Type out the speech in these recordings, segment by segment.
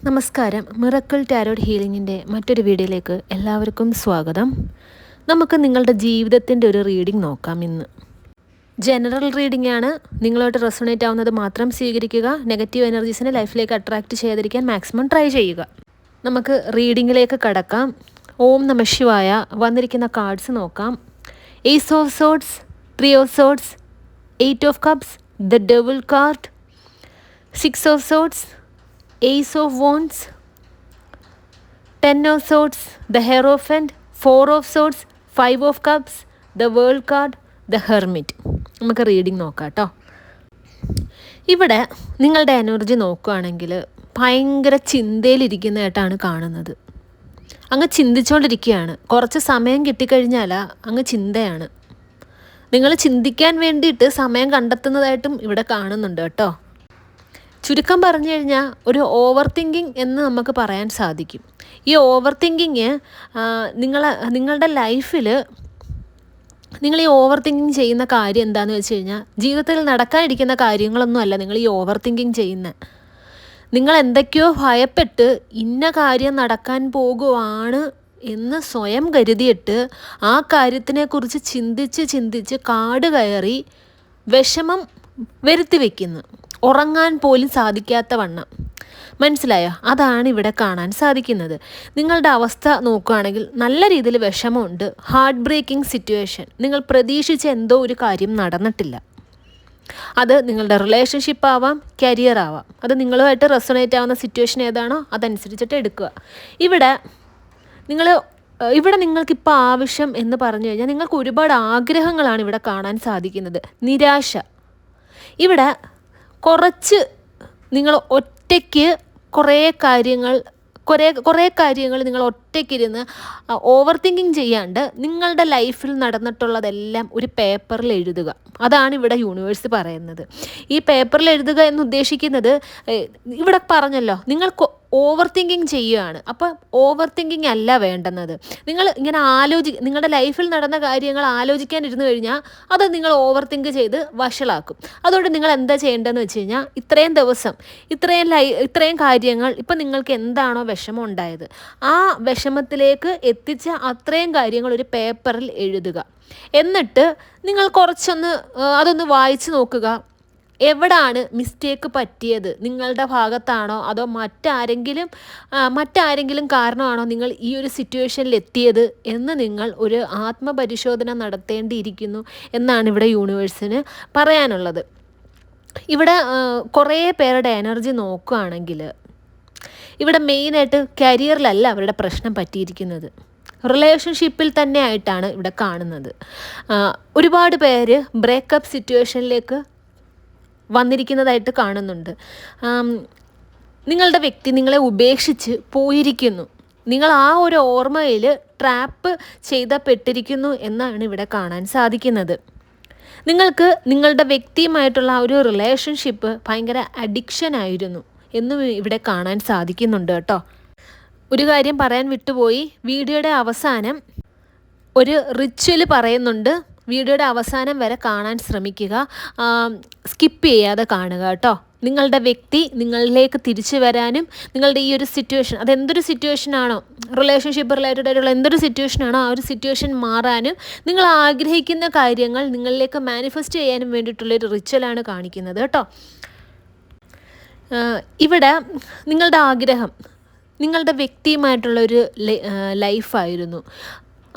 നമസ്കാരം. Miracle tarot ഹീലിങ്ങിൻ്റെ മറ്റൊരു വീഡിയോയിലേക്ക് എല്ലാവർക്കും സ്വാഗതം. നമുക്ക് നിങ്ങളുടെ ജീവിതത്തിൻ്റെ ഒരു റീഡിംഗ് നോക്കാം. ഇന്ന് ജനറൽ റീഡിംഗ് ആണ്. നിങ്ങളോട്ട് റെസൊണേറ്റ് ആവുന്നത് മാത്രം സ്വീകരിക്കുക. നെഗറ്റീവ് എനർജീസിനെ ലൈഫിലേക്ക് അട്രാക്റ്റ് ചെയ്യാതിരിക്കാൻ മാക്സിമം ട്രൈ ചെയ്യുക. നമുക്ക് റീഡിങ്ങിലേക്ക് കടക്കാം. ഓം നമഃ ശിവായ. വന്നിരിക്കുന്ന കാർഡ്സ് നോക്കാം. Ace of swords, 3 of swords, 8 of cups, the devil card, 6 of swords, Ace of Wands, 10 of Swords, the Hierophant, 4 of Swords, 5 of Cups, the World card, the Hermit. നമുക്ക് reading നോക്കാം കേട്ടോ. ഇവിടെ നിങ്ങളുടെ എനർജി നോക്കുകയാണെങ്കിൽ ഭയങ്കര ചിന്തയിലിരിക്കുന്നതായിട്ടാണ് കാണുന്നത്. അങ്ങ് ചിന്തിച്ചുകൊണ്ടിരിക്കുകയാണ്. കുറച്ച് സമയം കിട്ടിക്കഴിഞ്ഞാൽ അങ്ങ് ചിന്തയാണ്. നിങ്ങൾ ചിന്തിക്കാൻ വേണ്ടിയിട്ട് സമയം കണ്ടെത്തുന്നതായിട്ടും ഇവിടെ കാണുന്നുണ്ട് കേട്ടോ. ചുരുക്കം പറഞ്ഞു കഴിഞ്ഞാൽ ഒരു ഓവർ തിങ്കിങ് എന്ന് നമുക്ക് പറയാൻ സാധിക്കും. ഈ ഓവർ തിങ്കിങ് നിങ്ങളുടെ ലൈഫിൽ നിങ്ങൾ ഈ ഓവർ തിങ്കിങ് ചെയ്യുന്ന കാര്യം എന്താണെന്ന് വെച്ച് കഴിഞ്ഞാൽ ജീവിതത്തിൽ നടക്കാനിരിക്കുന്ന കാര്യങ്ങളൊന്നുമല്ല നിങ്ങൾ ഈ ഓവർ തിങ്കിങ് ചെയ്യുന്നത്. നിങ്ങൾ എന്തൊക്കെയോ ഭയപ്പെട്ട് ഇന്ന കാര്യം നടക്കാൻ പോകുവാണ് എന്ന് സ്വയം കരുതിയിട്ട് ആ കാര്യത്തിനെക്കുറിച്ച് ചിന്തിച്ച് കാട് കയറി വിഷമം വരുത്തി വയ്ക്കുന്നു. ഉറങ്ങാൻ പോലും സാധിക്കാത്ത വണ്ണം. മനസ്സിലായോ? അതാണ് ഇവിടെ കാണാൻ സാധിക്കുന്നത്. നിങ്ങളുടെ അവസ്ഥ നോക്കുകയാണെങ്കിൽ നല്ല രീതിയിൽ വിഷമമുണ്ട്. Heart breaking situation. നിങ്ങൾ പ്രതീക്ഷിച്ച എന്തോ ഒരു കാര്യം നടന്നിട്ടില്ല. അത് നിങ്ങളുടെ റിലേഷൻഷിപ്പ് ആവാം, കരിയർ ആവാം. അത് നിങ്ങളുമായിട്ട് റെസൊണേറ്റ് ആവുന്ന സിറ്റുവേഷൻ ഏതാണോ അതനുസരിച്ചിട്ട് എടുക്കുക. ഇവിടെ നിങ്ങൾക്കിപ്പോൾ ആവശ്യം എന്ന് പറഞ്ഞു കഴിഞ്ഞാൽ നിങ്ങൾക്ക് ഒരുപാട് ആഗ്രഹങ്ങളാണ് ഇവിടെ കാണാൻ സാധിക്കുന്നത്. നിരാശ. ഇവിടെ കുറച്ച് നിങ്ങൾ ഒറ്റയ്ക്ക് കുറേ കാര്യങ്ങൾ നിങ്ങൾ ഒറ്റയ്ക്കിരുന്ന് ഓവർ തിങ്കിങ് ചെയ്യാണ്ട് നിങ്ങളുടെ ലൈഫിൽ നടന്നിട്ടുള്ളതെല്ലാം ഒരു പേപ്പറിൽ എഴുതുക. അതാണ് ഇവിടെ യൂണിവേഴ്സ് പറയുന്നത്. ഈ പേപ്പറിൽ എഴുതുക എന്ന് ഉദ്ദേശിക്കുന്നത് ഇവിടെ പറഞ്ഞല്ലോ, നിങ്ങൾക്ക് ഓവർ തിങ്കിങ് ചെയ്യുകയാണ്. അപ്പം ഓവർ തിങ്കിങ് അല്ല വേണ്ടുന്നത്. നിങ്ങൾ ഇങ്ങനെ നിങ്ങളുടെ ലൈഫിൽ നടന്ന കാര്യങ്ങൾ ആലോചിക്കാനിരുന്നു കഴിഞ്ഞാൽ അത് നിങ്ങൾ ഓവർ തിങ്ക് ചെയ്ത് വഷളാക്കും. അതുകൊണ്ട് നിങ്ങൾ എന്താ ചെയ്യേണ്ടതെന്ന് വെച്ച് കഴിഞ്ഞാൽ ഇത്രയും ദിവസം ഇത്രയും കാര്യങ്ങൾ ഇപ്പം നിങ്ങൾക്ക് എന്താണോ വിഷമം ഉണ്ടായത് ആ വിഷമത്തിലേക്ക് എത്തിച്ച അത്രയും കാര്യങ്ങൾ ഒരു പേപ്പറിൽ എഴുതുക. എന്നിട്ട് നിങ്ങൾ അതൊന്ന് വായിച്ച് നോക്കുക. എവിടാണ് മിസ്റ്റേക്ക് പറ്റിയത്? നിങ്ങളുടെ ഭാഗത്താണോ അതോ മറ്റാരെങ്കിലും കാരണമാണോ നിങ്ങൾ ഈ ഒരു സിറ്റുവേഷനിൽ എത്തിയത് എന്ന് നിങ്ങൾ ഒരു ആത്മപരിശോധന നടത്തേണ്ടിയിരിക്കുന്നു എന്നാണ് ഇവിടെ യൂണിവേഴ്സിന് പറയാനുള്ളത്. ഇവിടെ കുറേ പേരുടെ എനർജി നോക്കുകയാണെങ്കിൽ ഇവിടെ മെയിനായിട്ട് കരിയറിലല്ല അവരുടെ പ്രശ്നം പറ്റിയിരിക്കുന്നത്. റിലേഷൻഷിപ്പിൽ തന്നെ ആയിട്ടാണ് ഇവിടെ കാണുന്നത്. ഒരുപാട് പേര് ബ്രേക്കപ്പ് സിറ്റുവേഷനിലേക്ക് വന്നിരിക്കുന്നതായിട്ട് കാണുന്നുണ്ട്. നിങ്ങളുടെ വ്യക്തി നിങ്ങളെ ഉപേക്ഷിച്ച് പോയിരിക്കുന്നു. നിങ്ങൾ ആ ഒരു ഓർമ്മയിൽ ട്രാപ്പ് ചെയ്തപ്പെട്ടിരിക്കുന്നു എന്നാണ് ഇവിടെ കാണാൻ സാധിക്കുന്നത്. നിങ്ങൾക്ക് നിങ്ങളുടെ വ്യക്തിയുമായിട്ടുള്ള ആ ഒരു റിലേഷൻഷിപ്പ് ഭയങ്കര അഡിക്ഷൻ ആയിരുന്നു എന്നും ഇവിടെ കാണാൻ സാധിക്കുന്നുണ്ട് കേട്ടോ. ഒരു കാര്യം പറയാൻ വിട്ടുപോയി. വീഡിയോയുടെ അവസാനം ഒരു റിച്വൽ പറയുന്നുണ്ട്. വീഡിയോയുടെ അവസാനം വരെ കാണാൻ ശ്രമിക്കുക. സ്കിപ്പ് ചെയ്യാതെ കാണുക കേട്ടോ. നിങ്ങളുടെ വ്യക്തി നിങ്ങളിലേക്ക് തിരിച്ചു വരാനും നിങ്ങളുടെ ഈ ഒരു സിറ്റുവേഷൻ അതെന്തൊരു സിറ്റുവേഷനാണോ, റിലേഷൻഷിപ്പ് റിലേറ്റഡ് ആയിട്ടുള്ള എന്തൊരു സിറ്റുവേഷനാണോ ആ ഒരു സിറ്റുവേഷൻ മാറാനും നിങ്ങൾ ആഗ്രഹിക്കുന്ന കാര്യങ്ങൾ നിങ്ങളിലേക്ക് മാനിഫെസ്റ്റ് ചെയ്യാനും വേണ്ടിയിട്ടുള്ളൊരു റിച്വലാണ് കാണിക്കുന്നത് കേട്ടോ. ഇവിടെ നിങ്ങളുടെ ആഗ്രഹം നിങ്ങളുടെ വ്യക്തിയുമായിട്ടുള്ളൊരു ലൈഫായിരുന്നു.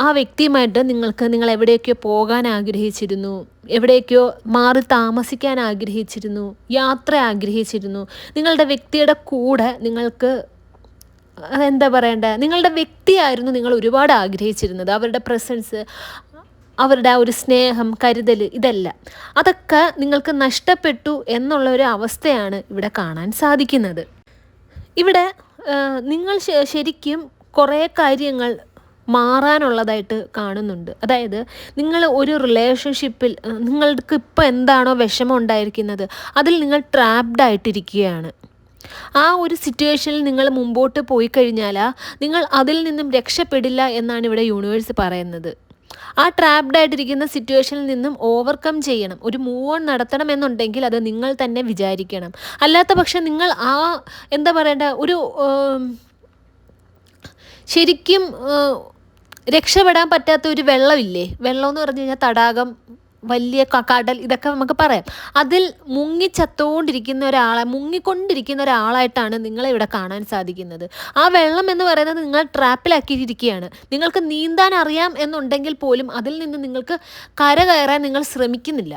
ആ വ്യക്തിയുമായിട്ട് നിങ്ങൾ എവിടേക്കോ പോകാൻ ആഗ്രഹിച്ചിരുന്നു, എവിടേക്കോ മാറി താമസിക്കാൻ ആഗ്രഹിച്ചിരുന്നു, യാത്ര ആഗ്രഹിച്ചിരുന്നു. നിങ്ങളുടെ വ്യക്തിയുടെ കൂടെ നിങ്ങൾക്ക് എന്താ പറയണ്ടേ, നിങ്ങളുടെ വ്യക്തിയായിരുന്നു നിങ്ങൾ ഒരുപാട് ആഗ്രഹിച്ചിരുന്നത്. അവരുടെ പ്രസൻസ്, അവരുടെ ആ ഒരു സ്നേഹം, കരുതൽ, ഇതെല്ലാം അതൊക്കെ നിങ്ങൾക്ക് നഷ്ടപ്പെട്ടു എന്നുള്ള ഒരു അവസ്ഥയാണ് ഇവിടെ കാണാൻ സാധിക്കുന്നത്. ഇവിടെ നിങ്ങൾ ശരിക്കും കുറേ കാര്യങ്ങൾ മാറാനുള്ളതായിട്ട് കാണുന്നുണ്ട്. അതായത് നിങ്ങൾ ഒരു റിലേഷൻഷിപ്പിൽ നിങ്ങൾക്ക് ഇപ്പോൾ എന്താണോ വിഷമം ഉണ്ടായിരിക്കുന്നത് അതിൽ നിങ്ങൾ ട്രാപ്ഡ് ആയിട്ടിരിക്കുകയാണ്. ആ ഒരു സിറ്റുവേഷനിൽ നിങ്ങൾ മുമ്പോട്ട് പോയി കഴിഞ്ഞാൽ നിങ്ങൾ അതിൽ നിന്നും രക്ഷപ്പെടില്ല എന്നാണ് ഇവിടെ യൂണിവേഴ്സ് പറയുന്നത്. ആ ട്രാപ്ഡ് ആയിട്ടിരിക്കുന്ന സിറ്റുവേഷനിൽ നിന്നും ഓവർകം ചെയ്യണം, ഒരു മൂവ് ഓൺ നടത്തണം എന്നുണ്ടെങ്കിൽ അത് നിങ്ങൾ തന്നെ വിചാരിക്കണം. അല്ലാത്ത പക്ഷം നിങ്ങൾ എന്താ പറയേണ്ട ഒരു ശരിക്കും രക്ഷപ്പെടാൻ പറ്റാത്ത ഒരു വെള്ളമില്ലേ, വെള്ളം എന്ന് പറഞ്ഞു കഴിഞ്ഞാൽ തടാകം, വലിയ കടൽ, ഇതൊക്കെ നമുക്ക് പറയാം. അതിൽ മുങ്ങിക്കൊണ്ടിരിക്കുന്ന ഒരാളായിട്ടാണ് നിങ്ങളെ ഇവിടെ കാണാൻ സാധിക്കുന്നത്. ആ വെള്ളം എന്ന് പറയുന്നത് നിങ്ങൾ ട്രാപ്പിലാക്കിയിരിക്കുകയാണ്. നിങ്ങൾക്ക് നീന്താൻ അറിയാം എന്നുണ്ടെങ്കിൽ പോലും അതിൽ നിന്ന് നിങ്ങൾക്ക് കര കയറാൻ നിങ്ങൾ ശ്രമിക്കുന്നില്ല.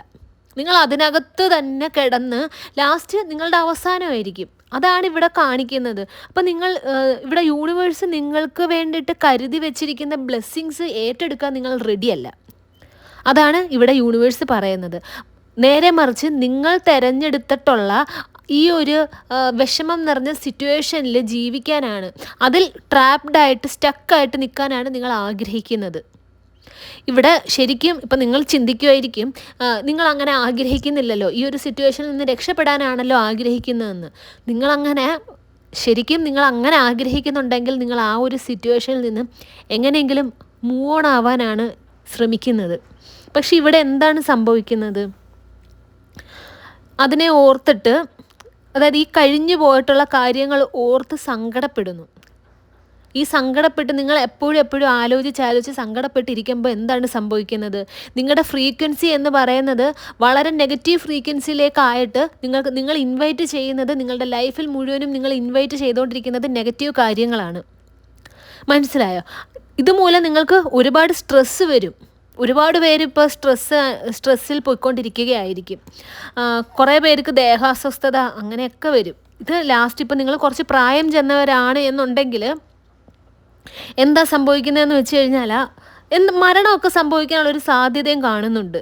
നിങ്ങൾ അതിനകത്ത് തന്നെ കിടന്ന് ലാസ്റ്റ് നിങ്ങളുടെ അവസാനമായിരിക്കും. അതാണ് ഇവിടെ കാണിക്കുന്നത്. അപ്പം നിങ്ങൾ ഇവിടെ യൂണിവേഴ്സ് നിങ്ങൾക്ക് വേണ്ടിയിട്ട് കരുതി വെച്ചിരിക്കുന്ന ബ്ലെസ്സിങ്സ് ഏറ്റെടുക്കാൻ നിങ്ങൾ റെഡിയല്ല. അതാണ് ഇവിടെ യൂണിവേഴ്സ് പറയുന്നത്. നേരെ മറിച്ച് നിങ്ങൾ തിരഞ്ഞെടുത്തിട്ടുള്ള ഈ ഒരു വിഷമം നിറഞ്ഞ സിറ്റുവേഷനിൽ ജീവിക്കാനാണ്, അതിൽ ട്രാപ്ഡായിട്ട് സ്റ്റക്കായിട്ട് നിൽക്കാനാണ് നിങ്ങൾ ആഗ്രഹിക്കുന്നത്. ഇവിടെ ശരിക്കും ഇപ്പം നിങ്ങൾ ചിന്തിക്കുമായിരിക്കും, നിങ്ങൾ അങ്ങനെ ആഗ്രഹിക്കുന്നില്ലല്ലോ, ഈ ഒരു സിറ്റുവേഷനിൽ നിന്ന് രക്ഷപ്പെടാനാണല്ലോ ആഗ്രഹിക്കുന്നതെന്ന്. നിങ്ങൾ അങ്ങനെ ആഗ്രഹിക്കുന്നുണ്ടെങ്കിൽ നിങ്ങൾ ആ ഒരു സിറ്റുവേഷനിൽ നിന്ന് എങ്ങനെയെങ്കിലും മൂവ് ഓൺ ആവാനാണ് ശ്രമിക്കുന്നത്. പക്ഷെ ഇവിടെ എന്താണ് സംഭവിക്കുന്നത്? അതിനെ ഓർത്തിട്ട്, അതായത് ഈ കഴിഞ്ഞു പോയിട്ടുള്ള കാര്യങ്ങൾ ഓർത്ത് സങ്കടപ്പെടുന്നു. ഈ സങ്കടപ്പെട്ട് നിങ്ങൾ എപ്പോഴും ആലോചിച്ച് സങ്കടപ്പെട്ടിരിക്കുമ്പോൾ എന്താണ് സംഭവിക്കുന്നത്? നിങ്ങളുടെ ഫ്രീക്വൻസി എന്ന് പറയുന്നത് വളരെ നെഗറ്റീവ് ഫ്രീക്വൻസിയിലേക്കായിട്ട് നിങ്ങൾ ഇൻവൈറ്റ് ചെയ്യുന്നത്, നിങ്ങളുടെ ലൈഫിൽ മുഴുവനും നിങ്ങൾ ഇൻവൈറ്റ് ചെയ്തുകൊണ്ടിരിക്കുന്നത് നെഗറ്റീവ് കാര്യങ്ങളാണ്. മനസ്സിലായോ? ഇതുമൂലം നിങ്ങൾക്ക് ഒരുപാട് സ്ട്രെസ്സ് വരും. ഒരുപാട് പേര് ഇപ്പോൾ സ്ട്രെസ്സിൽ പോയിക്കൊണ്ടിരിക്കുകയായിരിക്കും. കുറേ പേർക്ക് ദേഹാസ്വസ്ഥത അങ്ങനെയൊക്കെ വരും. ഇത് ലാസ്റ്റ് ഇപ്പോൾ നിങ്ങൾ കുറച്ച് പ്രായം ചെന്നവരാണ് എന്നുണ്ടെങ്കിൽ എന്താ സംഭവിക്കുന്നതെന്ന് വെച്ച് കഴിഞ്ഞാൽ മരണമൊക്കെ സംഭവിക്കാനുള്ളൊരു സാധ്യതയും കാണുന്നുണ്ട്.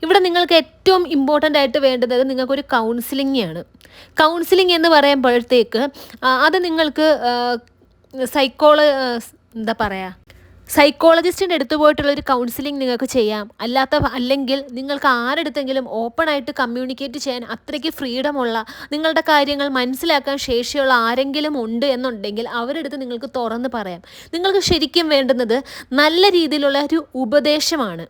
ഇവിടെ നിങ്ങൾക്ക് ഏറ്റവും ഇമ്പോർട്ടൻ്റ് ആയിട്ട് വേണ്ടത് നിങ്ങൾക്കൊരു കൗൺസിലിംഗ് ആണ്. കൗൺസിലിംഗ് എന്ന് പറയുമ്പോഴത്തേക്ക് അത് നിങ്ങൾക്ക് സൈക്കോളജിസ്റ്റിൻ്റെ അടുത്ത് പോയിട്ടുള്ളൊരു കൗൺസിലിംഗ് നിങ്ങൾക്ക് ചെയ്യാം. അല്ലെങ്കിൽ നിങ്ങൾക്ക് ആരെടുത്തെങ്കിലും ഓപ്പണായിട്ട് കമ്മ്യൂണിക്കേറ്റ് ചെയ്യാൻ അത്രയ്ക്ക് ഫ്രീഡമുള്ള, നിങ്ങളുടെ കാര്യങ്ങൾ മനസ്സിലാക്കാൻ ശേഷിയുള്ള ആരെങ്കിലും ഉണ്ട് എന്നുണ്ടെങ്കിൽ അവരെടുത്ത് നിങ്ങൾക്ക് തുറന്ന് പറയാം. നിങ്ങൾക്ക് ശരിക്കും വേണ്ടുന്നത് നല്ല രീതിയിലുള്ള ഒരു ഉപദേശമാണ്.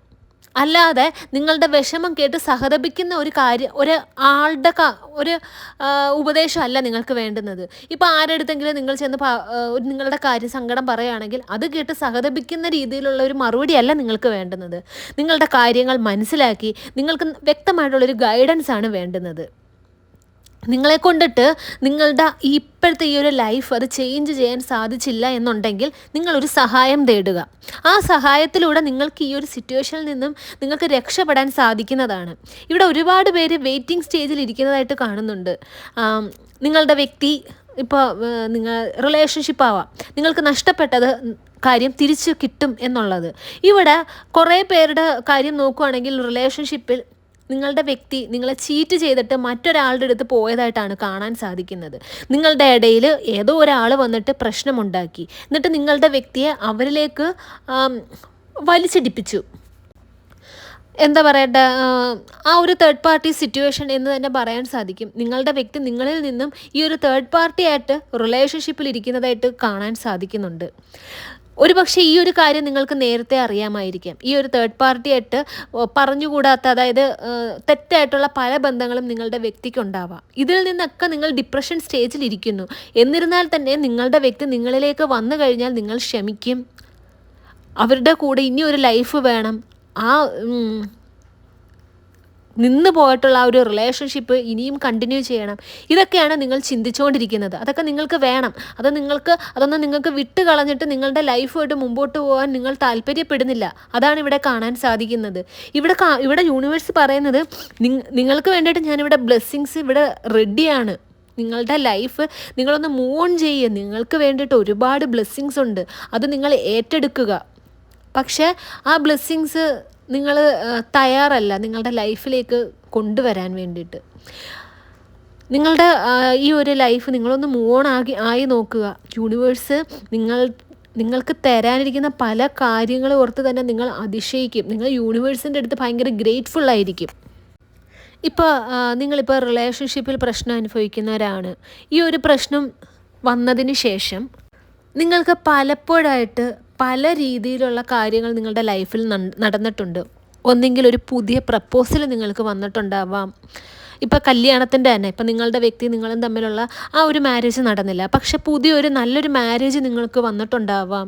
അല്ലാതെ നിങ്ങളുടെ വിഷമം കേട്ട് സഹതപിക്കുന്ന ഒരു ഉപദേശമല്ല നിങ്ങൾക്ക് വേണ്ടുന്നത്. ഇപ്പോൾ ആരെടുത്തെങ്കിലും നിങ്ങൾ ചെന്ന് നിങ്ങളുടെ സങ്കടം പറയുകയാണെങ്കിൽ അത് കേട്ട് സഹതപിക്കുന്ന രീതിയിലുള്ള ഒരു മറുപടിയല്ല നിങ്ങൾക്ക് വേണ്ടുന്നത്. നിങ്ങളുടെ കാര്യങ്ങൾ മനസ്സിലാക്കി നിങ്ങൾക്ക് വ്യക്തമായിട്ടുള്ളൊരു ഗൈഡൻസ് ആണ് വേണ്ടുന്നത്. നിങ്ങളെ കൊണ്ടിട്ട് നിങ്ങളുടെ ഇപ്പോഴത്തെ ഈ ഒരു ലൈഫ് അത് ചേഞ്ച് ചെയ്യാൻ സാധിച്ചില്ല എന്നുണ്ടെങ്കിൽ നിങ്ങളൊരു സഹായം തേടുക. ആ സഹായത്തിലൂടെ നിങ്ങൾക്ക് ഈ ഒരു സിറ്റുവേഷനിൽ നിന്നും നിങ്ങൾക്ക് രക്ഷപ്പെടാൻ സാധിക്കുന്നതാണ്. ഇവിടെ ഒരുപാട് പേര് വെയിറ്റിംഗ് സ്റ്റേജിൽ ഇരിക്കുന്നതായിട്ട് കാണുന്നുണ്ട്. നിങ്ങളുടെ വ്യക്തി ഇപ്പോൾ നിങ്ങൾ റിലേഷൻഷിപ്പ് ആവാം, നിങ്ങൾക്ക് നഷ്ടപ്പെട്ടത് കാര്യം തിരിച്ചു കിട്ടും എന്നുള്ളത്. ഇവിടെ കുറേ പേരുടെ കാര്യം നോക്കുകയാണെങ്കിൽ റിലേഷൻഷിപ്പിൽ നിങ്ങളുടെ വ്യക്തി നിങ്ങളെ ചീറ്റ് ചെയ്തിട്ട് മറ്റൊരാളുടെ അടുത്ത് പോയതായിട്ടാണ് കാണാൻ സാധിക്കുന്നത്. നിങ്ങളുടെ ഇടയിൽ ഏതോ ഒരാൾ വന്നിട്ട് പ്രശ്നമുണ്ടാക്കി, എന്നിട്ട് നിങ്ങളുടെ വ്യക്തിയെ അവരിലേക്ക് വലിച്ചിടിപ്പിച്ചു. എന്താ പറയട്ടെ, ആ ഒരു തേർഡ് പാർട്ടി സിറ്റുവേഷൻ എന്ന് തന്നെ പറയാൻ സാധിക്കും. നിങ്ങളുടെ വ്യക്തി നിങ്ങളിൽ നിന്നും ഈ ഒരു തേർഡ് പാർട്ടി ആയിട്ട് റിലേഷൻഷിപ്പിൽ ഇരിക്കുന്നതായിട്ട് കാണാൻ സാധിക്കുന്നുണ്ട്. ഒരുപക്ഷെ ഈ ഒരു കാര്യം നിങ്ങൾക്ക് നേരത്തെ അറിയാമായിരിക്കാം. ഈ ഒരു തേർഡ് പാർട്ടി ആയിട്ട് പറഞ്ഞുകൂടാത്ത, അതായത് തെറ്റായിട്ടുള്ള പല ബന്ധങ്ങളും നിങ്ങളുടെ വ്യക്തിക്കുണ്ടാവാം. ഇതിൽ നിന്നൊക്കെ നിങ്ങൾ ഡിപ്രഷൻ സ്റ്റേജിലിരിക്കുന്നു. എന്നിരുന്നാൽ തന്നെ നിങ്ങളുടെ വ്യക്തി നിങ്ങളിലേക്ക് വന്നു കഴിഞ്ഞാൽ നിങ്ങൾ ക്ഷമിക്കും. അവരുടെ കൂടെ ഇനി ഒരു ലൈഫ് വേണം, നിന്ന് പോയിട്ടുള്ള ആ ഒരു റിലേഷൻഷിപ്പ് ഇനിയും കണ്ടിന്യൂ ചെയ്യണം. ഇതൊക്കെയാണ് നിങ്ങൾ ചിന്തിച്ചുകൊണ്ടിരിക്കുന്നത്. അതൊക്കെ നിങ്ങൾക്ക് വേണം. അതൊന്നും നിങ്ങൾക്ക് വിട്ട് കളഞ്ഞിട്ട് നിങ്ങളുടെ ലൈഫുമായിട്ട് മുമ്പോട്ട് പോകാൻ നിങ്ങൾ താല്പര്യപ്പെടുന്നില്ല. അതാണ് ഇവിടെ കാണാൻ സാധിക്കുന്നത്. ഇവിടെ യൂണിവേഴ്സ് പറയുന്നത് നിങ്ങൾക്ക് വേണ്ടിയിട്ട് ഞാനിവിടെ ബ്ലെസ്സിങ്സ് ഇവിടെ റെഡിയാണ്. നിങ്ങളുടെ ലൈഫ് നിങ്ങളൊന്ന് മൂവ് ഓൺ ചെയ്യുക. നിങ്ങൾക്ക് വേണ്ടിയിട്ട് ഒരുപാട് ബ്ലെസ്സിങ്സ് ഉണ്ട്. അത് നിങ്ങൾ ഏറ്റെടുക്കുക. പക്ഷേ ആ ബ്ലെസ്സിങ്സ് നിങ്ങൾ തയ്യാറല്ല നിങ്ങളുടെ ലൈഫിലേക്ക് കൊണ്ടുവരാൻ വേണ്ടിയിട്ട്. നിങ്ങളുടെ ഈ ഒരു ലൈഫ് നിങ്ങളൊന്ന് മൂവ് ഓൺ ആയി നോക്കുക. യൂണിവേഴ്സ് നിങ്ങൾക്ക് തരാനിരിക്കുന്ന പല കാര്യങ്ങളും ഓർത്ത് തന്നെ നിങ്ങൾ അതിശയിക്കും. നിങ്ങൾ യൂണിവേഴ്സിൻ്റെ അടുത്ത് ഭയങ്കര ഗ്രേറ്റ്ഫുൾ ആയിരിക്കും. നിങ്ങളിപ്പോൾ റിലേഷൻഷിപ്പിൽ പ്രശ്നം അനുഭവിക്കുന്നവരാണ്. ഈ ഒരു പ്രശ്നം വന്നതിന് ശേഷം നിങ്ങൾക്ക് പലപ്പോഴായിട്ട് പല രീതിയിലുള്ള കാര്യങ്ങൾ നിങ്ങളുടെ ലൈഫിൽ നടന്നിട്ടുണ്ട്. ഒന്നെങ്കിൽ ഒരു പുതിയ പ്രപ്പോസൽ നിങ്ങൾക്ക് വന്നിട്ടുണ്ടാവാം. ഇപ്പോൾ കല്യാണത്തിൻ്റെ തന്നെ, ഇപ്പം നിങ്ങളുടെ വ്യക്തി നിങ്ങളും തമ്മിലുള്ള ആ ഒരു മാരേജ് നടന്നില്ല, പക്ഷെ പുതിയൊരു നല്ലൊരു മാരേജ് നിങ്ങൾക്ക് വന്നിട്ടുണ്ടാവാം.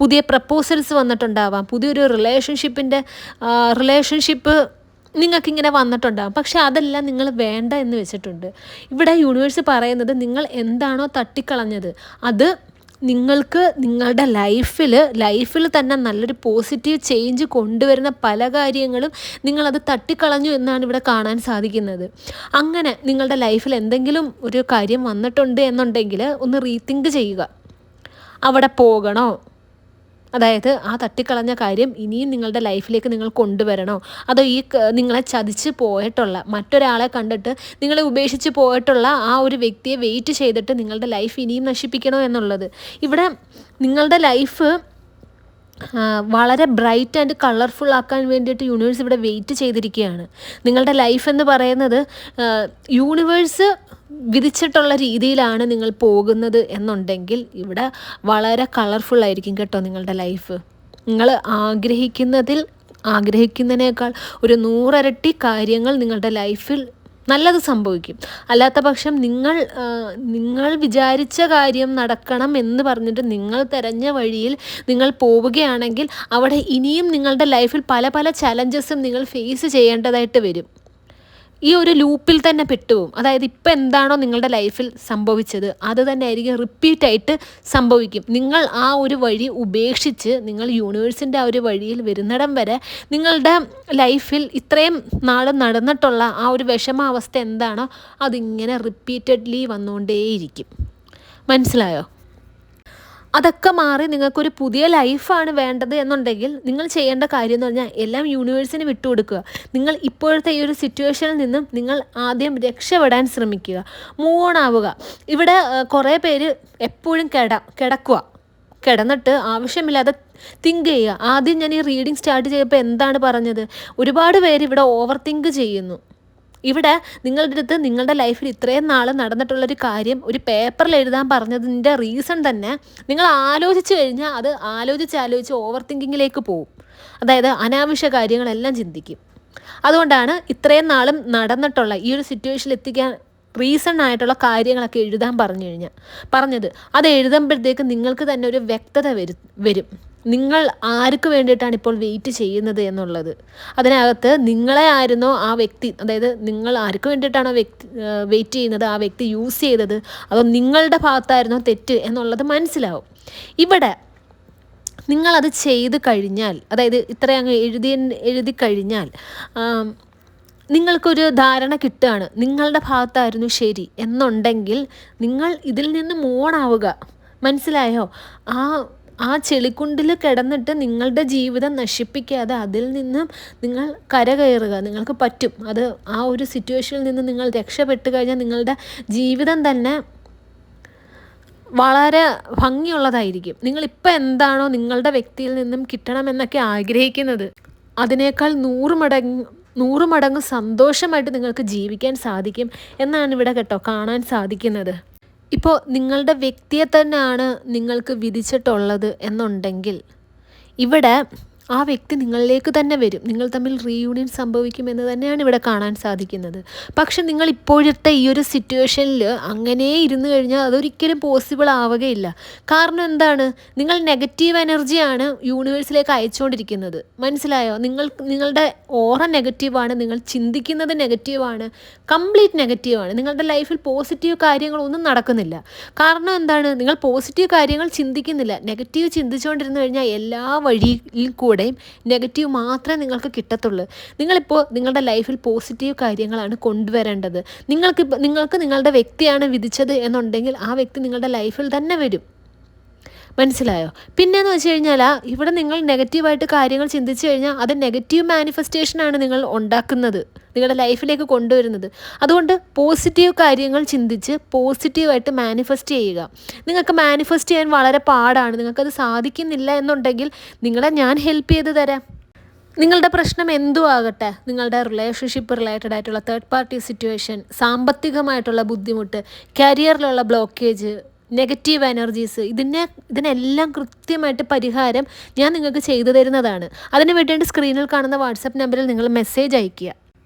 പുതിയ പ്രപ്പോസൽസ് വന്നിട്ടുണ്ടാവാം. പുതിയൊരു റിലേഷൻഷിപ്പ് നിങ്ങൾക്കിങ്ങനെ വന്നിട്ടുണ്ടാകും. പക്ഷെ അതെല്ലാം നിങ്ങൾ വേണ്ട എന്ന് വെച്ചിട്ടുണ്ട്. ഇവിടെ യൂണിവേഴ്സ് പറയുന്നത് നിങ്ങൾ എന്താണോ തട്ടിക്കളഞ്ഞത് അത് നിങ്ങൾക്ക് നിങ്ങളുടെ ലൈഫിൽ തന്നെ നല്ലൊരു പോസിറ്റീവ് ചേഞ്ച് കൊണ്ടുവരുന്ന പല കാര്യങ്ങളും നിങ്ങളത് തട്ടിക്കളഞ്ഞു എന്നാണ് ഇവിടെ കാണാൻ സാധിക്കുന്നത്. അങ്ങനെ നിങ്ങളുടെ ലൈഫിൽ എന്തെങ്കിലും ഒരു കാര്യം വന്നിട്ടുണ്ട് എന്നുണ്ടെങ്കിൽ ഒന്ന് റീതിങ്ക് ചെയ്യുക. അവിടെ പോകണോ, അതായത് ആ തട്ടിക്കളഞ്ഞ കാര്യം ഇനിയും നിങ്ങളുടെ ലൈഫിലേക്ക് നിങ്ങൾ കൊണ്ടുവരണോ, അതോ ഈ നിങ്ങളെ ചതിച്ച് പോയിട്ടുള്ള മറ്റൊരാളെ കണ്ടിട്ട് നിങ്ങളെ ഉപേക്ഷിച്ച് പോയിട്ടുള്ള ആ ഒരു വ്യക്തിയെ വെയിറ്റ് ചെയ്തിട്ട് നിങ്ങളുടെ ലൈഫ് ഇനിയും നശിപ്പിക്കണോ എന്നുള്ളത്. ഇവിടെ നിങ്ങളുടെ ലൈഫ് വളരെ ബ്രൈറ്റ് ആൻഡ് കളർഫുൾ ആക്കാൻ വേണ്ടിയിട്ട് യൂണിവേഴ്സ് ഇവിടെ വെയിറ്റ് ചെയ്തിരിക്കുകയാണ്. നിങ്ങളുടെ ലൈഫ് എന്ന് പറയുന്നത് യൂണിവേഴ്സ് വിധിച്ചിട്ടുള്ള രീതിയിലാണ് നിങ്ങൾ പോകുന്നത് എന്നുണ്ടെങ്കിൽ ഇവിടെ വളരെ കളർഫുൾ ആയിരിക്കും കേട്ടോ നിങ്ങളുടെ ലൈഫ്. നിങ്ങൾ ആഗ്രഹിക്കുന്നതിനേക്കാൾ ഒരു 100 ഇരട്ടി കാര്യങ്ങൾ നിങ്ങളുടെ ലൈഫിൽ നല്ലത് സംഭവിക്കും. അല്ലാത്ത പക്ഷം നിങ്ങൾ വിചാരിച്ച കാര്യം നടക്കണം എന്ന് പറഞ്ഞിട്ട് നിങ്ങൾ തിരഞ്ഞ വഴിയിൽ നിങ്ങൾ പോവുകയാണെങ്കിൽ അവിടെ ഇനിയും നിങ്ങളുടെ ലൈഫിൽ പല പല ചലഞ്ചസും നിങ്ങൾ ഫേസ് ചെയ്യേണ്ടതായിട്ട് വരും. ഈ ഒരു ലൂപ്പിൽ തന്നെ പെട്ടുപോകും. അതായത് ഇപ്പം എന്താണോ നിങ്ങളുടെ ലൈഫിൽ സംഭവിച്ചത് അത് തന്നെ ആയിരിക്കും റിപ്പീറ്റായിട്ട് സംഭവിക്കും. നിങ്ങൾ ആ ഒരു വഴി ഉപേക്ഷിച്ച് നിങ്ങൾ യൂണിവേഴ്സിൻ്റെ ആ ഒരു വഴിയിൽ വരുന്നിടം വരെ നിങ്ങളുടെ ലൈഫിൽ ഇത്രയും നാൾ നടന്നിട്ടുള്ള ആ ഒരു വിഷമാവസ്ഥ എന്താണോ അതിങ്ങനെ റിപ്പീറ്റഡ്ലി വന്നുകൊണ്ടേയിരിക്കും. മനസ്സിലായോ? അതൊക്കെ മാറി നിങ്ങൾക്കൊരു പുതിയ ലൈഫാണ് വേണ്ടത് എന്നുണ്ടെങ്കിൽ നിങ്ങൾ ചെയ്യേണ്ട കാര്യം എന്ന് പറഞ്ഞാൽ എല്ലാം യൂണിവേഴ്സിന് വിട്ടുകൊടുക്കുക. നിങ്ങൾ ഇപ്പോഴത്തെ ഈ ഒരു സിറ്റുവേഷനിൽ നിന്നും നിങ്ങൾ ആദ്യം രക്ഷപ്പെടാൻ ശ്രമിക്കുക, മൂവ് ഓൺ ആവുക. ഇവിടെ കുറേ പേര് എപ്പോഴും കിടന്നിട്ട് ആവശ്യമില്ലാതെ തിങ്ക് ചെയ്യുക. ആദ്യം ഞാൻ ഈ റീഡിങ് സ്റ്റാർട്ട് ചെയ്തപ്പോൾ എന്താണ് പറഞ്ഞത്, ഒരുപാട് പേര് ഇവിടെ ഓവർ തിങ്ക് ചെയ്യുന്നു. ഇവിടെ നിങ്ങളുടെ അടുത്ത് നിങ്ങളുടെ ലൈഫിൽ ഇത്രയും നാൾ നടന്നിട്ടുള്ളൊരു കാര്യം ഒരു പേപ്പറിൽ എഴുതാൻ പറഞ്ഞതിൻ്റെ റീസൺ തന്നെ നിങ്ങൾ ആലോചിച്ച് കഴിഞ്ഞാൽ അത് ആലോചിച്ച് ഓവർ തിങ്കിങ്ങിലേക്ക് പോകും. അതായത് അനാവശ്യ കാര്യങ്ങളെല്ലാം ചിന്തിക്കും. അതുകൊണ്ടാണ് ഇത്രയും നാളും നടന്നിട്ടുള്ള ഈ ഒരു സിറ്റുവേഷനിൽ എത്തിക്കാൻ റീസൺ ആയിട്ടുള്ള കാര്യങ്ങളൊക്കെ എഴുതാൻ പറഞ്ഞത്. അത് എഴുതുമ്പോഴത്തേക്ക് നിങ്ങൾക്ക് തന്നെ ഒരു വ്യക്തത വരും. നിങ്ങൾ ആർക്ക് വേണ്ടിയിട്ടാണ് ഇപ്പോൾ വെയിറ്റ് ചെയ്യുന്നത് എന്നുള്ളത്. അതിനകത്ത് നിങ്ങളെ ആയിരുന്നോ ആ വ്യക്തി, അതായത് നിങ്ങൾ ആർക്ക് വേണ്ടിയിട്ടാണോ വെയിറ്റ് ചെയ്യുന്നത് ആ വ്യക്തി യൂസ് ചെയ്തത്, അതോ നിങ്ങളുടെ ഭാഗത്തായിരുന്നോ തെറ്റ് എന്നുള്ളത് മനസ്സിലാവും. ഇവിടെ നിങ്ങളത് ചെയ്ത് കഴിഞ്ഞാൽ, അതായത് ഇത്രയും അങ്ങ് എഴുതി കഴിഞ്ഞാൽ നിങ്ങൾക്കൊരു ധാരണ കിട്ടുകയാണ് നിങ്ങളുടെ ഭാഗത്തായിരുന്നു ശരി എന്നുണ്ടെങ്കിൽ നിങ്ങൾ ഇതിൽ നിന്ന് മോണാവുക. മനസ്സിലായോ? ആ ചെളിക്കുണ്ടിൽ കിടന്നിട്ട് നിങ്ങളുടെ ജീവിതം നശിപ്പിക്കാതെ അതിൽ നിന്നും നിങ്ങൾ കരകയറുക. നിങ്ങൾക്ക് പറ്റും. അത് ആ ഒരു സിറ്റുവേഷനിൽ നിന്ന് നിങ്ങൾ രക്ഷപ്പെട്ട് കഴിഞ്ഞാൽ നിങ്ങളുടെ ജീവിതം തന്നെ വളരെ ഭംഗിയുള്ളതായിരിക്കും. നിങ്ങളിപ്പോൾ എന്താണോ നിങ്ങളുടെ വ്യക്തിയിൽ നിന്നും കിട്ടണമെന്നൊക്കെ ആഗ്രഹിക്കുന്നത് അതിനേക്കാൾ 100 മടങ്ങ് സന്തോഷമായിട്ട് നിങ്ങൾക്ക് ജീവിക്കാൻ സാധിക്കും എന്നാണ് ഇവിടെ കേട്ടോ കാണാൻ സാധിക്കുന്നത്. ഇപ്പോൾ നിങ്ങളുടെ വ്യക്തിയെ തന്നെയാണ് നിങ്ങൾക്ക് വിധിച്ചിട്ടുള്ളത് എന്നുണ്ടെങ്കിൽ ഇവിടെ ആ വ്യക്തി നിങ്ങളിലേക്ക് തന്നെ വരും. നിങ്ങൾ തമ്മിൽ റീയൂണിയൻ സംഭവിക്കുമെന്ന് തന്നെയാണ് ഇവിടെ കാണാൻ സാധിക്കുന്നത്. പക്ഷെ നിങ്ങൾ ഇപ്പോഴത്തെ ഈ ഒരു സിറ്റുവേഷനിൽ അങ്ങനെ ഇരുന്ന് കഴിഞ്ഞാൽ അതൊരിക്കലും പോസിബിൾ ആവുകയില്ല. കാരണം എന്താണ്? നിങ്ങൾ നെഗറ്റീവ് എനർജിയാണ് യൂണിവേഴ്സിലേക്ക് അയച്ചുകൊണ്ടിരിക്കുന്നത്. മനസ്സിലായോ? നിങ്ങളുടെ ഓറ നെഗറ്റീവാണ്, നിങ്ങൾ ചിന്തിക്കുന്നത് നെഗറ്റീവാണ്, കംപ്ലീറ്റ് നെഗറ്റീവാണ്. നിങ്ങളുടെ ലൈഫിൽ പോസിറ്റീവ് കാര്യങ്ങളൊന്നും നടക്കുന്നില്ല. കാരണം എന്താണ്? നിങ്ങൾ പോസിറ്റീവ് കാര്യങ്ങൾ ചിന്തിക്കുന്നില്ല. നെഗറ്റീവ് ചിന്തിച്ചുകൊണ്ടിരുന്നു കഴിഞ്ഞാൽ എല്ലാ വഴിയിൽ കൂടെ നെഗറ്റീവ് മാത്രമേ നിങ്ങൾക്ക് കിട്ടത്തുള്ളൂ. നിങ്ങളിപ്പോൾ നിങ്ങളുടെ ലൈഫിൽ പോസിറ്റീവ് കാര്യങ്ങളാണ് കൊണ്ടുവരേണ്ടത്. നിങ്ങൾക്ക് നിങ്ങളുടെ വ്യക്തിയാണ് വിധിച്ചത് എന്നുണ്ടെങ്കിൽ ആ വ്യക്തി നിങ്ങളുടെ ലൈഫിൽ തന്നെ വരും. മനസ്സിലായോ? പിന്നെയെന്ന് വെച്ച് കഴിഞ്ഞാൽ ഇവിടെ നിങ്ങൾ നെഗറ്റീവായിട്ട് കാര്യങ്ങൾ ചിന്തിച്ചു കഴിഞ്ഞാൽ അത് നെഗറ്റീവ് മാനിഫെസ്റ്റേഷനാണ് നിങ്ങൾ ഉണ്ടാക്കുന്നത്, നിങ്ങളുടെ ലൈഫിലേക്ക് കൊണ്ടുവരുന്നത്. അതുകൊണ്ട് പോസിറ്റീവ് കാര്യങ്ങൾ ചിന്തിച്ച് പോസിറ്റീവായിട്ട് മാനിഫെസ്റ്റ് ചെയ്യുക. നിങ്ങൾക്ക് മാനിഫെസ്റ്റ് ചെയ്യാൻ വളരെ പാടാണ്, നിങ്ങൾക്കത് സാധിക്കുന്നില്ല എന്നുണ്ടെങ്കിൽ നിങ്ങളെ ഞാൻ ഹെൽപ്പ് ചെയ്ത് തരാം. നിങ്ങളുടെ പ്രശ്നം എന്തും ആകട്ടെ, നിങ്ങളുടെ റിലേഷൻഷിപ്പ് റിലേറ്റഡ് ആയിട്ടുള്ള തേർഡ് പാർട്ടി സിറ്റുവേഷൻ, സാമ്പത്തികമായിട്ടുള്ള ബുദ്ധിമുട്ട്, കരിയറിലുള്ള ബ്ലോക്കേജ്, നെഗറ്റീവ് എനർജീസ്, ഇതിനെല്ലാം കൃത്യമായിട്ട് പരിഹാരം ഞാൻ നിങ്ങൾക്ക് ചെയ്തു തരുന്നതാണ്. അതിന് വേണ്ടിയിട്ട് സ്ക്രീനിൽ കാണുന്ന വാട്സപ്പ് നമ്പറിൽ നിങ്ങൾ മെസ്സേജ് അയയ്ക്കുക.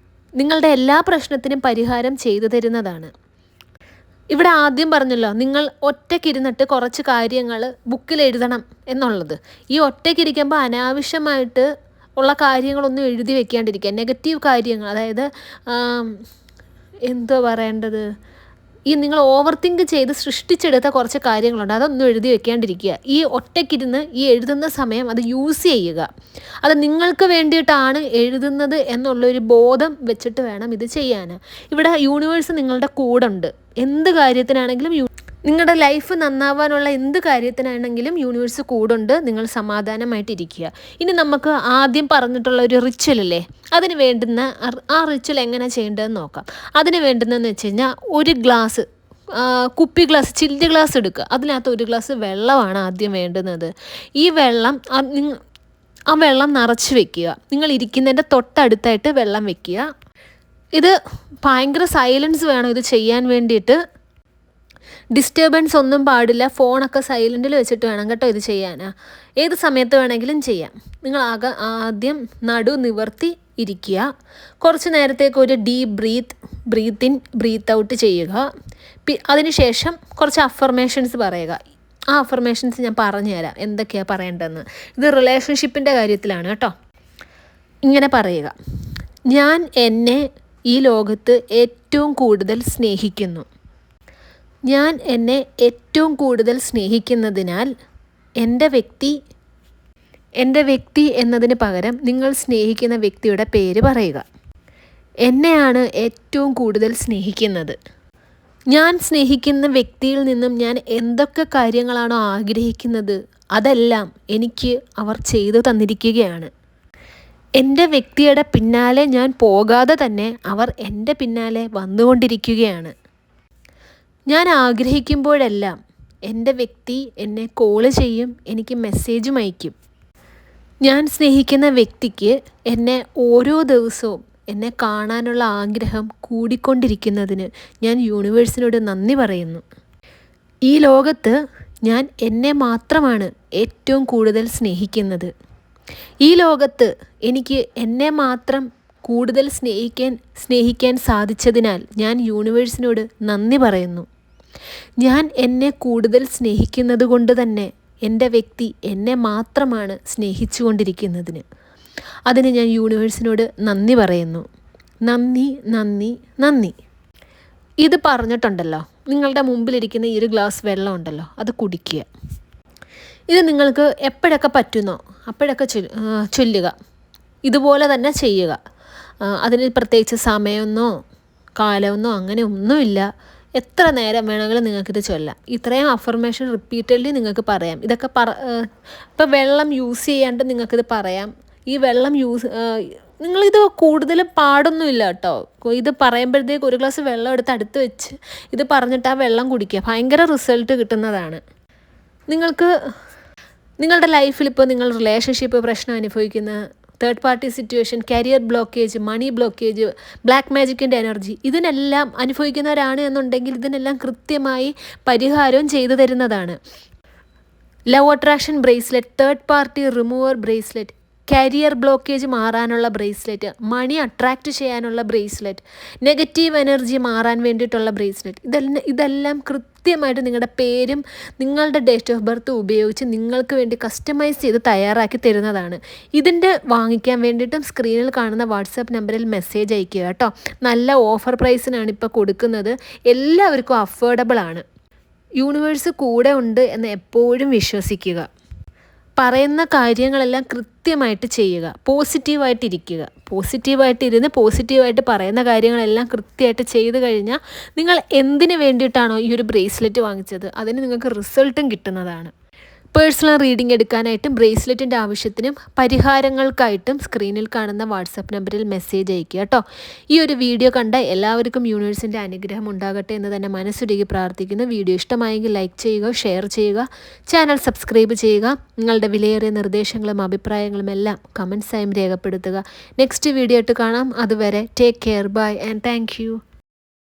നിങ്ങളുടെ എല്ലാ പ്രശ്നത്തിനും പരിഹാരം ചെയ്തു തരുന്നതാണ്. ഇവിടെ ആദ്യം പറഞ്ഞല്ലോ, നിങ്ങൾ ഒറ്റയ്ക്കിരുന്നിട്ട് കുറച്ച് കാര്യങ്ങൾ ബുക്കിൽ എഴുതണം എന്നുള്ളത്. ഈ ഒറ്റയ്ക്കിരിക്കുമ്പോൾ അനാവശ്യമായിട്ട് ഉള്ള കാര്യങ്ങളൊന്നും എഴുതി വെക്കാണ്ടിരിക്കുക. നെഗറ്റീവ് കാര്യങ്ങൾ, അതായത് എന്തോ പറയേണ്ടത്, ഈ നിങ്ങൾ ഓവർ തിങ്ക് ചെയ്ത് സൃഷ്ടിച്ചെടുത്ത കുറച്ച് കാര്യങ്ങളുണ്ട്, അതൊന്നും എഴുതി വെക്കാണ്ടിരിക്കുക. ഈ ഒറ്റയ്ക്കിരുന്ന് ഈ എഴുതുന്ന സമയം അത് യൂസ് ചെയ്യുക. അത് നിങ്ങൾക്ക് വേണ്ടിയിട്ടാണ് എഴുതുന്നത് എന്നുള്ളൊരു ബോധം വെച്ചിട്ട് വേണം ഇത് ചെയ്യാൻ. ഇവിടെ യൂണിവേഴ്സ് നിങ്ങളുടെ കൂടെ ഉണ്ട്. എന്ത് കാര്യത്തിനാണെങ്കിലും നിങ്ങളുടെ ലൈഫ് നന്നാവാനുള്ള എന്ത് കാര്യത്തിനാണെങ്കിലും യൂണിവേഴ്സ് കൂടുണ്ട്. നിങ്ങൾ സമാധാനമായിട്ടിരിക്കുക. ഇനി നമുക്ക് ആദ്യം പറഞ്ഞിട്ടുള്ള ഒരു റിച്വലല്ലേ, അതിന് വേണ്ടുന്ന ആ റിച്വൽ എങ്ങനെ ചെയ്യേണ്ടതെന്ന് നോക്കാം. അതിന് വേണ്ടുന്നതെന്ന് വെച്ച് കഴിഞ്ഞാൽ ഒരു ഗ്ലാസ് കുപ്പി ഗ്ലാസ്, ചില്ല് ഗ്ലാസ് എടുക്കുക. അതിനകത്ത് ഒരു ഗ്ലാസ് വെള്ളമാണ് ആദ്യം വേണ്ടുന്നത്. ഈ വെള്ളം ആ വെള്ളം നിറച്ച് വെക്കുക. നിങ്ങൾ ഇരിക്കുന്നതിൻ്റെ തൊട്ടടുത്തായിട്ട് വെള്ളം വെക്കുക. ഇത് ഭയങ്കര സൈലൻസ് വേണം ഇത് ചെയ്യാൻ വേണ്ടിയിട്ട്. ഡിസ്റ്റർബൻസ് ഒന്നും പാടില്ല. ഫോണൊക്കെ സൈലൻറ്റിൽ വെച്ചിട്ട് വേണം കേട്ടോ ഇത് ചെയ്യാൻ. ഏത് സമയത്ത് വേണമെങ്കിലും ചെയ്യാം. നിങ്ങൾ ആദ്യം നടു നിവർത്തി ഇരിക്കുക. കുറച്ച് നേരത്തേക്ക് ഒരു deep breath in breath out ചെയ്യുക. അതിനുശേഷം കുറച്ച് അഫർമേഷൻസ് പറയുക. ആ അഫർമേഷൻസ് ഞാൻ പറഞ്ഞുതരാം എന്തൊക്കെയാണ് പറയേണ്ടതെന്ന്. ഇത് റിലേഷൻഷിപ്പിൻ്റെ കാര്യത്തിലാണ് കേട്ടോ. ഇങ്ങനെ പറയുക: ഞാൻ എന്നെ ഈ ലോകത്ത് ഏറ്റവും കൂടുതൽ സ്നേഹിക്കുന്നു. ഞാൻ എന്നെ ഏറ്റവും കൂടുതൽ സ്നേഹിക്കുന്നതിനാൽ എൻ്റെ വ്യക്തി എന്നതിന് പകരം നിങ്ങൾ സ്നേഹിക്കുന്ന വ്യക്തിയുടെ പേര് പറയുക. എന്നെയാണ് ഏറ്റവും കൂടുതൽ സ്നേഹിക്കുന്നത്. ഞാൻ സ്നേഹിക്കുന്ന വ്യക്തിയിൽ നിന്നും ഞാൻ എന്തൊക്കെ കാര്യങ്ങളാണോ ആഗ്രഹിക്കുന്നത് അതെല്ലാം എനിക്ക് അവർ ചെയ്തു തന്നിരിക്കുകയാണ്. എൻ്റെ വ്യക്തിയുടെ പിന്നാലെ ഞാൻ പോകാതെ തന്നെ അവർ എൻ്റെ പിന്നാലെ വന്നുകൊണ്ടിരിക്കുകയാണ്. ഞാൻ ആഗ്രഹിക്കുമ്പോഴെല്ലാം എൻ്റെ വ്യക്തി എന്നെ കോൾ ചെയ്യും, എനിക്ക് മെസ്സേജും അയക്കും. ഞാൻ സ്നേഹിക്കുന്ന വ്യക്തിക്ക് എന്നെ ഓരോ ദിവസവും എന്നെ കാണാനുള്ള ആഗ്രഹം കൂടിക്കൊണ്ടിരിക്കുന്നതിന് ഞാൻ യൂണിവേഴ്സിനോട് നന്ദി പറയുന്നു. ഈ ലോകത്ത് ഞാൻ എന്നെ മാത്രമാണ് ഏറ്റവും കൂടുതൽ സ്നേഹിക്കുന്നത്. ഈ ലോകത്ത് എനിക്ക് എന്നെ മാത്രം കൂടുതൽ സ്നേഹിക്കാൻ സാധിച്ചതിനാൽ ഞാൻ യൂണിവേഴ്സിനോട് നന്ദി പറയുന്നു. ഞാൻ എന്നെ കൂടുതൽ സ്നേഹിക്കുന്നത് കൊണ്ട് തന്നെ എൻ്റെ വ്യക്തി എന്നെ മാത്രമാണ് സ്നേഹിച്ചുകൊണ്ടിരിക്കുന്നതിന്. അതിന് ഞാൻ യൂണിവേഴ്സിനോട് നന്ദി പറയുന്നു. നന്ദി നന്ദി നന്ദി. ഇത് പറഞ്ഞിട്ടുണ്ടല്ലോ, നിങ്ങളുടെ മുമ്പിലിരിക്കുന്ന ഈ ഒരു ഗ്ലാസ് വെള്ളം ഉണ്ടല്ലോ, അത് കുടിക്കുക. ഇത് നിങ്ങൾക്ക് എപ്പോഴൊക്കെ പറ്റുന്നോ അപ്പോഴൊക്കെ ചൊല്ലുക. ഇതുപോലെ തന്നെ ചെയ്യുക. അതിന് പ്രത്യേകിച്ച് സമയമൊന്നോ കാലമൊന്നോ അങ്ങനെ ഒന്നുമില്ല. എത്ര നേരം വേണമെങ്കിലും നിങ്ങൾക്കിത് ചൊല്ലാം. ഇത്രയും അഫർമേഷൻ റിപ്പീറ്റഡ്ലി നിങ്ങൾക്ക് പറയാം. ഇതൊക്കെ ഇപ്പോൾ വെള്ളം യൂസ് ചെയ്യാണ്ട് നിങ്ങൾക്കിത് പറയാം. ഈ വെള്ളം നിങ്ങളിത് കൂടുതൽ പാടൊന്നുമില്ല കേട്ടോ. ഇത് പറയുമ്പോഴത്തേക്ക് ഒരു ഗ്ലാസ് വെള്ളം എടുത്ത് അടുത്ത് വെച്ച് ഇത് പറഞ്ഞിട്ട് ആ വെള്ളം കുടിക്കുക. ഭയങ്കര റിസൾട്ട് കിട്ടുന്നതാണ്. നിങ്ങളുടെ ലൈഫിൽ ഇപ്പോൾ നിങ്ങൾ റിലേഷൻഷിപ്പ് പ്രശ്നം അനുഭവിക്കുന്ന, third party situation, career blockage, money blockage, black മാജിക്കിൻ്റെ എനർജി, ഇതിനെല്ലാം അനുഭവിക്കുന്നവരാണ് എന്നുണ്ടെങ്കിൽ ഇതിനെല്ലാം കൃത്യമായി പരിഹാരവും ചെയ്തു തരുന്നതാണ്. Love attraction bracelet, third party remover bracelet, career blockage മാറാനുള്ള ബ്രേസ്ലെറ്റ്, മണി അട്രാക്റ്റ് ചെയ്യാനുള്ള ബ്രേസ്ലെറ്റ്, നെഗറ്റീവ് എനർജി മാറാൻ വേണ്ടിയിട്ടുള്ള ബ്രേസ്ലെറ്റ്, ഇതെല്ലാം കൃത്യമായിട്ട് നിങ്ങളുടെ പേരും നിങ്ങളുടെ ഡേറ്റ് ഓഫ് ബർത്ത് ഉപയോഗിച്ച് നിങ്ങൾക്ക് വേണ്ടി കസ്റ്റമൈസ് ചെയ്ത് തയ്യാറാക്കി തരുന്നതാണ്. ഇതിൻ്റെ വാങ്ങിക്കാൻ വേണ്ടിയിട്ടും സ്ക്രീനിൽ കാണുന്ന വാട്സാപ്പ് നമ്പറിൽ മെസ്സേജ് അയയ്ക്കുക കേട്ടോ. നല്ല ഓഫർ പ്രൈസിനാണ് ഇപ്പോൾ കൊടുക്കുന്നത്. എല്ലാവർക്കും അഫോർഡബിൾ ആണ്. യൂണിവേഴ്സ് കൂടെ ഉണ്ട് എന്ന് എപ്പോഴും വിശ്വസിക്കുക. പറയുന്ന കാര്യങ്ങളെല്ലാം കൃത്യമായിട്ട് ചെയ്യുക. പോസിറ്റീവായിട്ടിരുന്ന് പോസിറ്റീവായിട്ട് പറയുന്ന കാര്യങ്ങളെല്ലാം കൃത്യമായിട്ട് ചെയ്ത് കഴിഞ്ഞാൽ നിങ്ങൾ എന്തിനു വേണ്ടിയിട്ടാണോ ഈ ഒരു ബ്രേസ്ലെറ്റ് വാങ്ങിച്ചത് അതിന് നിങ്ങൾക്ക് റിസൾട്ടും കിട്ടുന്നതാണ്. പേഴ്സണൽ റീഡിംഗ് എടുക്കാനായിട്ടും ബ്രേസ്ലെറ്റിൻ്റെ ആവശ്യത്തിനും പരിഹാരങ്ങൾക്കായിട്ടും സ്ക്രീനിൽ കാണുന്ന വാട്സാപ്പ് നമ്പറിൽ മെസ്സേജ് അയയ്ക്കുക കേട്ടോ. ഈ ഒരു വീഡിയോ കണ്ട എല്ലാവർക്കും യൂണിവേഴ്സിൻ്റെ അനുഗ്രഹം ഉണ്ടാകട്ടെ എന്ന് തന്നെ മനസ്സുരുകി പ്രാർത്ഥിക്കുന്നു. വീഡിയോ ഇഷ്ടമായെങ്കിൽ ലൈക്ക് ചെയ്യുക, ഷെയർ ചെയ്യുക, ചാനൽ സബ്സ്ക്രൈബ് ചെയ്യുക. നിങ്ങളുടെ വിലയേറിയ നിർദ്ദേശങ്ങളും അഭിപ്രായങ്ങളും എല്ലാം കമൻസായും രേഖപ്പെടുത്തുക. നെക്സ്റ്റ് വീഡിയോ ആയിട്ട് കാണാം. അതുവരെ take care, bye and thank U.